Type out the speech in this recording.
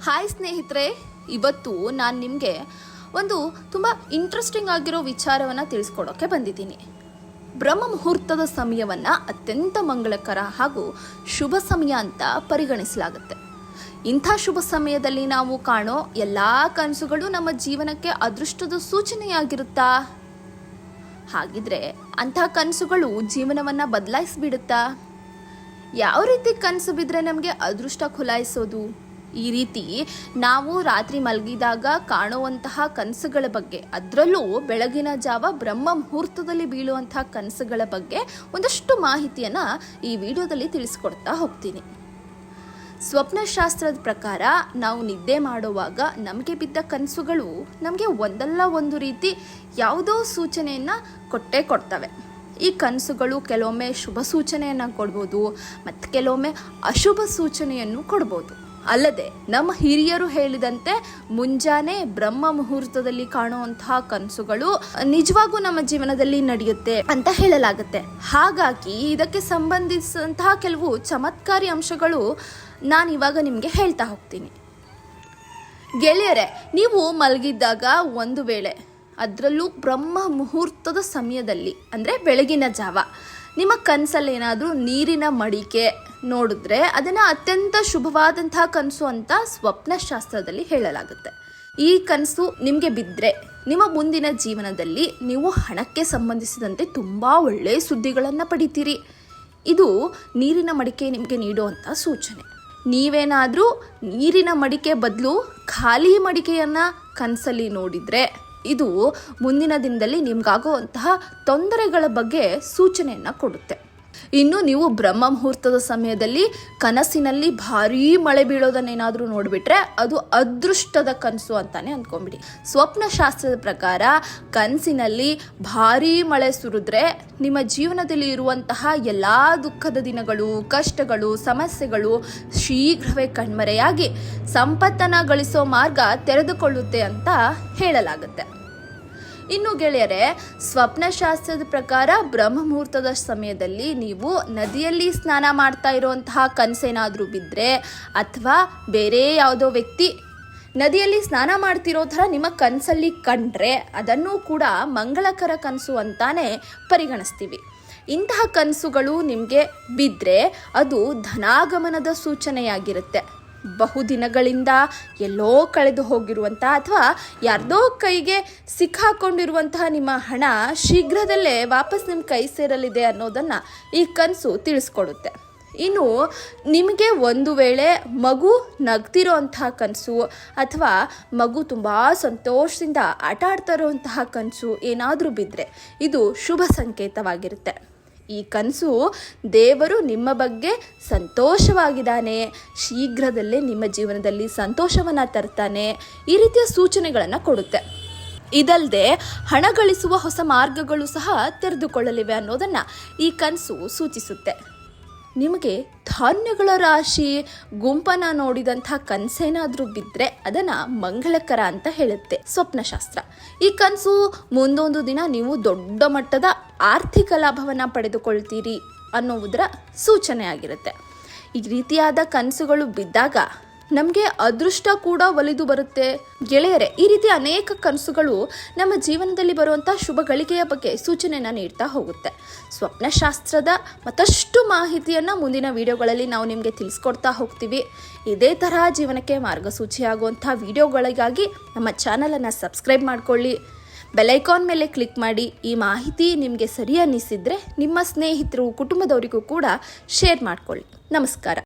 Hi ಸ್ನೇಹಿತರೆ, ಇವತ್ತು ನಾನು ನಿಮಗೆ ಒಂದು ತುಂಬ ಇಂಟ್ರೆಸ್ಟಿಂಗ್ ಆಗಿರೋ ವಿಚಾರವನ್ನು ತಿಳಿಸ್ಕೊಡೋಕ್ಕೆ ಬಂದಿದ್ದೀನಿ. ಬ್ರಹ್ಮ ಮುಹೂರ್ತದ ಸಮಯವನ್ನು ಅತ್ಯಂತ ಮಂಗಳಕರ ಹಾಗೂ ಶುಭ ಸಮಯ ಅಂತ ಪರಿಗಣಿಸಲಾಗುತ್ತೆ. ಇಂಥ ಶುಭ ಸಮಯದಲ್ಲಿ ನಾವು ಕಾಣೋ ಎಲ್ಲ ಕನಸುಗಳು ನಮ್ಮ ಜೀವನಕ್ಕೆ ಅದೃಷ್ಟದ ಸೂಚನೆಯಾಗಿರುತ್ತಾ? ಹಾಗಿದ್ರೆ ಅಂಥ ಕನಸುಗಳು ಜೀವನವನ್ನು ಬದಲಾಯಿಸಿಬಿಡುತ್ತಾ? ಯಾವ ರೀತಿ ಕನಸು ಬಿದ್ದರೆ ನಮಗೆ ಅದೃಷ್ಟ ಖುಲಾಯಿಸೋದು? ಈ ರೀತಿ ನಾವು ರಾತ್ರಿ ಮಲಗಿದಾಗ ಕಾಣುವಂತಹ ಕನಸುಗಳ ಬಗ್ಗೆ, ಅದರಲ್ಲೂ ಬೆಳಗಿನ ಜಾವ ಬ್ರಹ್ಮ ಮುಹೂರ್ತದಲ್ಲಿ ಬೀಳುವಂತಹ ಕನಸುಗಳ ಬಗ್ಗೆ ಒಂದಷ್ಟು ಮಾಹಿತಿಯನ್ನು ಈ ವಿಡಿಯೋದಲ್ಲಿ ತಿಳಿಸ್ಕೊಡ್ತಾ ಹೋಗ್ತೀನಿ. ಸ್ವಪ್ನಶಾಸ್ತ್ರದ ಪ್ರಕಾರ ನಾವು ನಿದ್ದೆ ಮಾಡುವಾಗ ನಮಗೆ ಬಿದ್ದ ಕನಸುಗಳು ನಮಗೆ ಒಂದಲ್ಲ ಒಂದು ರೀತಿ ಯಾವುದೋ ಸೂಚನೆಯನ್ನು ಕೊಟ್ಟೇ ಕೊಡ್ತವೆ. ಈ ಕನಸುಗಳು ಕೆಲವೊಮ್ಮೆ ಶುಭ ಸೂಚನೆಯನ್ನು ಕೊಡ್ಬೋದು ಮತ್ತು ಕೆಲವೊಮ್ಮೆ ಅಶುಭ ಸೂಚನೆಯನ್ನು ಕೊಡ್ಬೋದು. ಅಲ್ಲದೆ ನಮ್ಮ ಹಿರಿಯರು ಹೇಳಿದಂತೆ ಮುಂಜಾನೆ ಬ್ರಹ್ಮ ಮುಹೂರ್ತದಲ್ಲಿ ಕಾಣುವಂತಹ ಕನಸುಗಳು ನಿಜವಾಗೂ ನಮ್ಮ ಜೀವನದಲ್ಲಿ ನಡೆಯುತ್ತೆ ಅಂತ ಹೇಳಲಾಗುತ್ತೆ. ಹಾಗಾಗಿ ಇದಕ್ಕೆ ಸಂಬಂಧಿಸಿದಂತಹ ಕೆಲವು ಚಮತ್ಕಾರಿ ಅಂಶಗಳು ನಾನು ಇವಾಗ ನಿಮಗೆ ಹೇಳ್ತಾ ಹೋಗ್ತೀನಿ. ಗೆಳೆಯರೇ, ನೀವು ಮಲಗಿದ್ದಾಗ ಒಂದು ವೇಳೆ ಅದರಲ್ಲೂ ಬ್ರಹ್ಮ ಮುಹೂರ್ತದ ಸಮಯದಲ್ಲಿ ಅಂದರೆ ಬೆಳಗಿನ ಜಾವ ನಿಮ್ಮ ಕನಸಲ್ಲಿ ಏನಾದರೂ ನೀರಿನ ಮಡಿಕೆ ನೋಡಿದ್ರೆ ಅದನ್ನು ಅತ್ಯಂತ ಶುಭವಾದಂತಹ ಕನಸು ಅಂತ ಸ್ವಪ್ನಶಾಸ್ತ್ರದಲ್ಲಿ ಹೇಳಲಾಗುತ್ತೆ. ಈ ಕನಸು ನಿಮಗೆ ಬಿದ್ದರೆ ನಿಮ್ಮ ಮುಂದಿನ ಜೀವನದಲ್ಲಿ ನೀವು ಹಣಕ್ಕೆ ಸಂಬಂಧಿಸಿದಂತೆ ತುಂಬ ಒಳ್ಳೆಯ ಸುದ್ದಿಗಳನ್ನು ಪಡಿತೀರಿ. ಇದು ನೀರಿನ ಮಡಿಕೆ ನಿಮಗೆ ನೀಡುವಂಥ ಸೂಚನೆ. ನೀವೇನಾದರೂ ನೀರಿನ ಮಡಿಕೆ ಬದಲು ಖಾಲಿ ಮಡಿಕೆಯನ್ನು ಕನಸಲ್ಲಿ ನೋಡಿದರೆ ಇದು ಮುಂದಿನ ದಿನದಲ್ಲಿ ನಿಮಗಾಗುವಂತಹ ತೊಂದರೆಗಳ ಬಗ್ಗೆ ಸೂಚನೆಯನ್ನು ಕೊಡುತ್ತೆ. ಇನ್ನು ನೀವು ಬ್ರಹ್ಮ ಮುಹೂರ್ತದ ಸಮಯದಲ್ಲಿ ಕನಸಿನಲ್ಲಿ ಭಾರೀ ಮಳೆ ಬೀಳೋದನ್ನೇನಾದರೂ ನೋಡಿಬಿಟ್ರೆ ಅದು ಅದೃಷ್ಟದ ಕನಸು ಅಂತಾನೆ ಅಂದ್ಕೊಂಬಿಡಿ. ಸ್ವಪ್ನಶಾಸ್ತ್ರದ ಪ್ರಕಾರ ಕನಸಿನಲ್ಲಿ ಭಾರೀ ಮಳೆ ಸುರಿದ್ರೆ ನಿಮ್ಮ ಜೀವನದಲ್ಲಿ ಇರುವಂತಹ ಎಲ್ಲ ದುಃಖದ ದಿನಗಳು, ಕಷ್ಟಗಳು, ಸಮಸ್ಯೆಗಳು ಶೀಘ್ರವೇ ಕಣ್ಮರೆಯಾಗಿ ಸಂಪತ್ತನ್ನು ಗಳಿಸೋ ಮಾರ್ಗ ತೆರೆದುಕೊಳ್ಳುತ್ತೆ ಅಂತ ಹೇಳಲಾಗುತ್ತೆ. ಇನ್ನು ಗೆಳೆಯರೆ, ಸ್ವಪ್ನಶಾಸ್ತ್ರದ ಪ್ರಕಾರ ಬ್ರಹ್ಮ ಮುಹೂರ್ತದ ಸಮಯದಲ್ಲಿ ನೀವು ನದಿಯಲ್ಲಿ ಸ್ನಾನ ಮಾಡ್ತಾ ಇರುವಂತಹ ಕನಸೇನಾದರೂ ಬಿದ್ದರೆ ಅಥವಾ ಬೇರೆ ಯಾವುದೋ ವ್ಯಕ್ತಿ ನದಿಯಲ್ಲಿ ಸ್ನಾನ ಮಾಡ್ತಿರೋ ಥರ ನಿಮ್ಮ ಕನಸಲ್ಲಿ ಕಂಡ್ರೆ ಅದನ್ನು ಕೂಡ ಮಂಗಳಕರ ಕನಸು ಅಂತಾನೆ ಪರಿಗಣಿಸ್ತೀವಿ. ಇಂತಹ ಕನಸುಗಳು ನಿಮಗೆ ಬಿದ್ದರೆ ಅದು ಧನಾಗಮನದ ಸೂಚನೆಯಾಗಿರುತ್ತೆ. ಬಹುದಿನಗಳಿಂದ ಎಲ್ಲೋ ಕಳೆದು ಹೋಗಿರುವಂಥ ಅಥವಾ ಯಾರ್ದೋ ಕೈಗೆ ಸಿಕ್ಕಾಕೊಂಡಿರುವಂತಹ ನಿಮ್ಮ ಹಣ ಶೀಘ್ರದಲ್ಲೇ ವಾಪಸ್ ನಿಮ್ಮ ಕೈ ಸೇರಲಿದೆ ಅನ್ನೋದನ್ನು ಈ ಕನಸು ತಿಳಿಸ್ಕೊಡುತ್ತೆ. ಇನ್ನು ನಿಮಗೆ ಒಂದು ವೇಳೆ ಮಗು ನಗ್ತಿರೋ ಅಂತಹ ಕನಸು ಅಥವಾ ಮಗು ತುಂಬ ಸಂತೋಷದಿಂದ ಆಟ ಆಡ್ತಾ ಇರುವಂತಹ ಕನಸು ಏನಾದರೂ ಬಿದ್ದರೆ ಇದು ಶುಭ ಸಂಕೇತವಾಗಿರುತ್ತೆ. ಈ ಕನಸು ದೇವರು ನಿಮ್ಮ ಬಗ್ಗೆ ಸಂತೋಷವಾಗಿದ್ದಾನೆ, ಶೀಘ್ರದಲ್ಲೇ ನಿಮ್ಮ ಜೀವನದಲ್ಲಿ ಸಂತೋಷವನ್ನು ತರ್ತಾನೆ, ಈ ರೀತಿಯ ಸೂಚನೆಗಳನ್ನು ಕೊಡುತ್ತೆ. ಇದಲ್ಲದೆ ಹಣ ಗಳಿಸುವ ಹೊಸ ಮಾರ್ಗಗಳು ಸಹ ತೆರೆದುಕೊಳ್ಳಲಿವೆ ಅನ್ನೋದನ್ನು ಈ ಕನಸು ಸೂಚಿಸುತ್ತೆ. ನಿಮಗೆ ಧಾನ್ಯಗಳ ರಾಶಿ ಗುಂಪನ್ನು ನೋಡಿದಂಥ ಕನಸೇನಾದರೂ ಬಿದ್ದರೆ ಅದನ್ನು ಮಂಗಳಕರ ಅಂತ ಹೇಳುತ್ತೆ ಸ್ವಪ್ನಶಾಸ್ತ್ರ. ಈ ಕನಸು ಮುಂದೊಂದು ದಿನ ನೀವು ದೊಡ್ಡ ಮಟ್ಟದ ಆರ್ಥಿಕ ಲಾಭವನ್ನು ಪಡೆದುಕೊಳ್ತೀರಿ ಅನ್ನೋದರ ಸೂಚನೆ ಆಗಿರುತ್ತೆ. ಈ ರೀತಿಯಾದ ಕನಸುಗಳು ಬಿದ್ದಾಗ ನಮಗೆ ಅದೃಷ್ಟ ಕೂಡ ಒಲಿದು ಬರುತ್ತೆ. ಗೆಳೆಯರೆ, ಈ ರೀತಿ ಅನೇಕ ಕನಸುಗಳು ನಮ್ಮ ಜೀವನದಲ್ಲಿ ಬರುವಂಥ ಶುಭ ಗಳಿಕೆಯ ಬಗ್ಗೆ ಸೂಚನೆಯನ್ನು ನೀಡ್ತಾ ಹೋಗುತ್ತೆ. ಸ್ವಪ್ನಶಾಸ್ತ್ರದ ಮತ್ತಷ್ಟು ಮಾಹಿತಿಯನ್ನು ಮುಂದಿನ ವಿಡಿಯೋಗಳಲ್ಲಿ ನಾವು ನಿಮಗೆ ತಿಳಿಸ್ಕೊಡ್ತಾ ಹೋಗ್ತೀವಿ. ಇದೇ ತರಹ ಜೀವನಕ್ಕೆ ಮಾರ್ಗಸೂಚಿಯಾಗುವಂಥ ವಿಡಿಯೋಗಳಿಗಾಗಿ ನಮ್ಮ ಚಾನಲನ್ನು ಸಬ್ಸ್ಕ್ರೈಬ್ ಮಾಡ್ಕೊಳ್ಳಿ, ಬೆಲೈಕಾನ್ ಮೇಲೆ ಕ್ಲಿಕ್ ಮಾಡಿ. ಈ ಮಾಹಿತಿ ನಿಮಗೆ ಸರಿ ಅನ್ನಿಸಿದರೆ ನಿಮ್ಮ ಸ್ನೇಹಿತರು, ಕುಟುಂಬದವರಿಗೂ ಕೂಡ ಶೇರ್ ಮಾಡ್ಕೊಳ್ಳಿ. ನಮಸ್ಕಾರ.